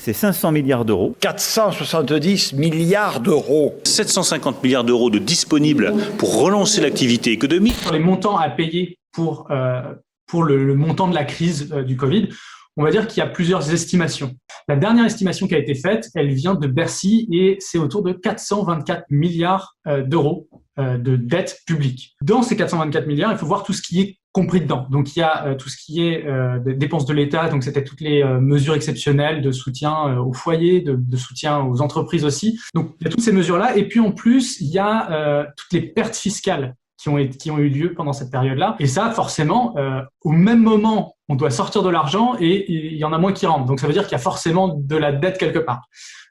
c'est 500 milliards d'euros. 470 milliards d'euros. 750 milliards d'euros de disponibles pour relancer l'activité économique. Sur les montants à payer pour le montant de la crise du Covid, on va dire qu'il y a plusieurs estimations. La dernière estimation qui a été faite, elle vient de Bercy et c'est autour de 424 milliards d'euros de dette publique. Dans ces 424 milliards, il faut voir tout ce qui est compris dedans. Donc, il y a tout ce qui est des dépenses de l'État, donc c'était toutes les mesures exceptionnelles de soutien aux foyers, de soutien aux entreprises aussi. Donc, il y a toutes ces mesures-là. Et puis, en plus, il y a toutes les pertes fiscales qui ont eu lieu pendant cette période-là. Et ça, forcément, au même moment, on doit sortir de l'argent et il y en a moins qui rentrent. Donc, ça veut dire qu'il y a forcément de la dette quelque part.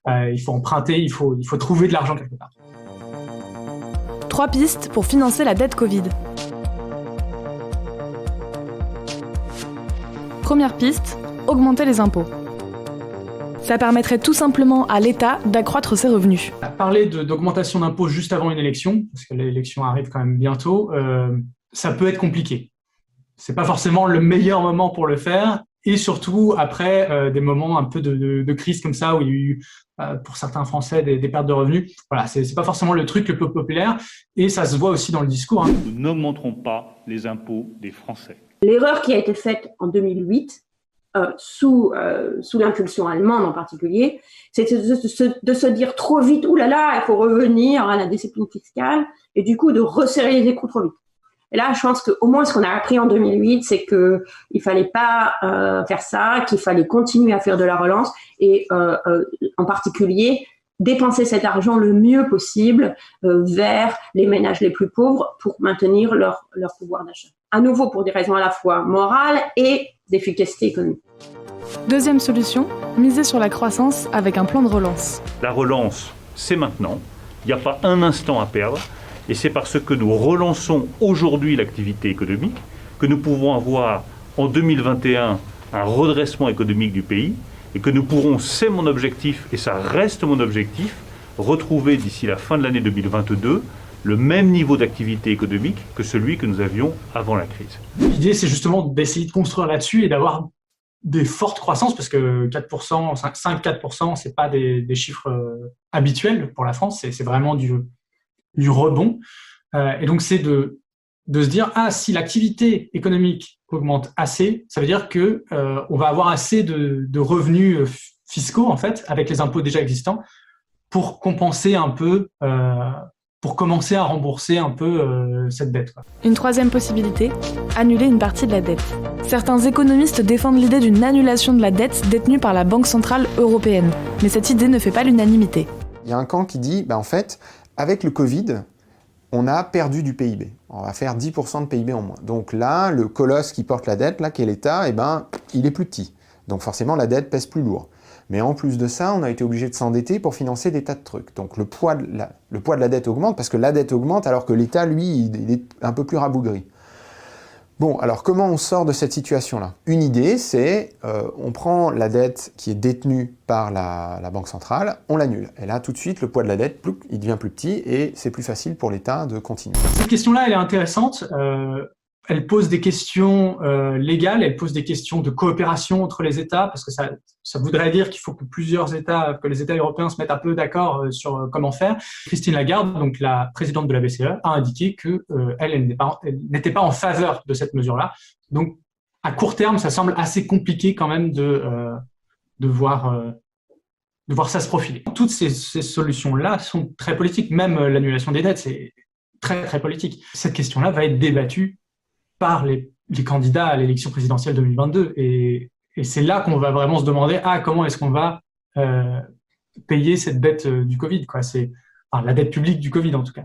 Il faut emprunter, il faut trouver de l'argent quelque part. 3 pistes pour financer la dette Covid. Première piste, augmenter les impôts. Ça permettrait tout simplement à l'État d'accroître ses revenus. Parler d'augmentation d'impôts juste avant une élection, parce que l'élection arrive quand même bientôt, ça peut être compliqué. C'est pas forcément le meilleur moment pour le faire, et surtout après des moments un peu de crise comme ça, où il y a eu pour certains Français des pertes de revenus. Voilà, c'est pas forcément le truc le plus populaire, et ça se voit aussi dans le discours. Nous n'augmenterons pas les impôts des Français. L'erreur qui a été faite en 2008, sous l'impulsion allemande en particulier, c'était de se dire trop vite, ouh là là, il faut revenir à la discipline fiscale, et du coup de resserrer les écrous trop vite. Et là, je pense qu'au moins ce qu'on a appris en 2008, c'est que il fallait pas faire ça, qu'il fallait continuer à faire de la relance, et en particulier dépenser cet argent le mieux possible vers les ménages les plus pauvres pour maintenir leur pouvoir d'achat. À nouveau, pour des raisons à la fois morales et d'efficacité économique. Deuxième solution, miser sur la croissance avec un plan de relance. La relance, c'est maintenant. Il n'y a pas un instant à perdre. Et c'est parce que nous relançons aujourd'hui l'activité économique que nous pouvons avoir en 2021 un redressement économique du pays et que nous pourrons, c'est mon objectif et ça reste mon objectif, retrouver d'ici la fin de l'année 2022 le même niveau d'activité économique que celui que nous avions avant la crise. L'idée, c'est justement d'essayer de construire là-dessus et d'avoir des fortes croissances, parce que 4%, 5-4%, c'est pas des chiffres habituels pour la France, c'est vraiment du rebond. Et donc, c'est de se dire, si l'activité économique augmente assez, ça veut dire que on va avoir assez de revenus fiscaux, en fait, avec les impôts déjà existants, pour compenser un peu, pour commencer à rembourser un peu cette dette. Une troisième possibilité, annuler une partie de la dette. Certains économistes défendent l'idée d'une annulation de la dette détenue par la Banque Centrale Européenne. Mais cette idée ne fait pas l'unanimité. Il y a un camp qui dit, en fait, avec le Covid, on a perdu du PIB. On va faire 10% de PIB en moins. Donc là, le colosse qui porte la dette, là, qui est l'État, il est plus petit. Donc forcément, la dette pèse plus lourd. Mais en plus de ça, on a été obligé de s'endetter pour financer des tas de trucs. Donc le poids de la dette augmente, parce que la dette augmente alors que l'État, lui, il est un peu plus rabougri. Bon, alors comment on sort de cette situation-là? Une idée, c'est on prend la dette qui est détenue par la Banque centrale, on l'annule. Et là, tout de suite, le poids de la dette, il devient plus petit et c'est plus facile pour l'État de continuer. Cette question-là, elle est intéressante. Elle pose des questions légales, elle pose des questions de coopération entre les États, parce que ça voudrait dire qu'il faut que que les États européens se mettent un peu d'accord sur comment faire. Christine Lagarde, donc la présidente de la BCE, a indiqué que elle n'était pas en faveur de cette mesure-là. Donc, à court terme, ça semble assez compliqué quand même de voir ça se profiler. Toutes ces solutions-là sont très politiques. Même l'annulation des dettes, c'est très, très politique. Cette question-là va être débattue par les candidats à l'élection présidentielle 2022. Et c'est là qu'on va vraiment se demander comment est-ce qu'on va payer cette dette du Covid, quoi. La dette publique du Covid, en tout cas.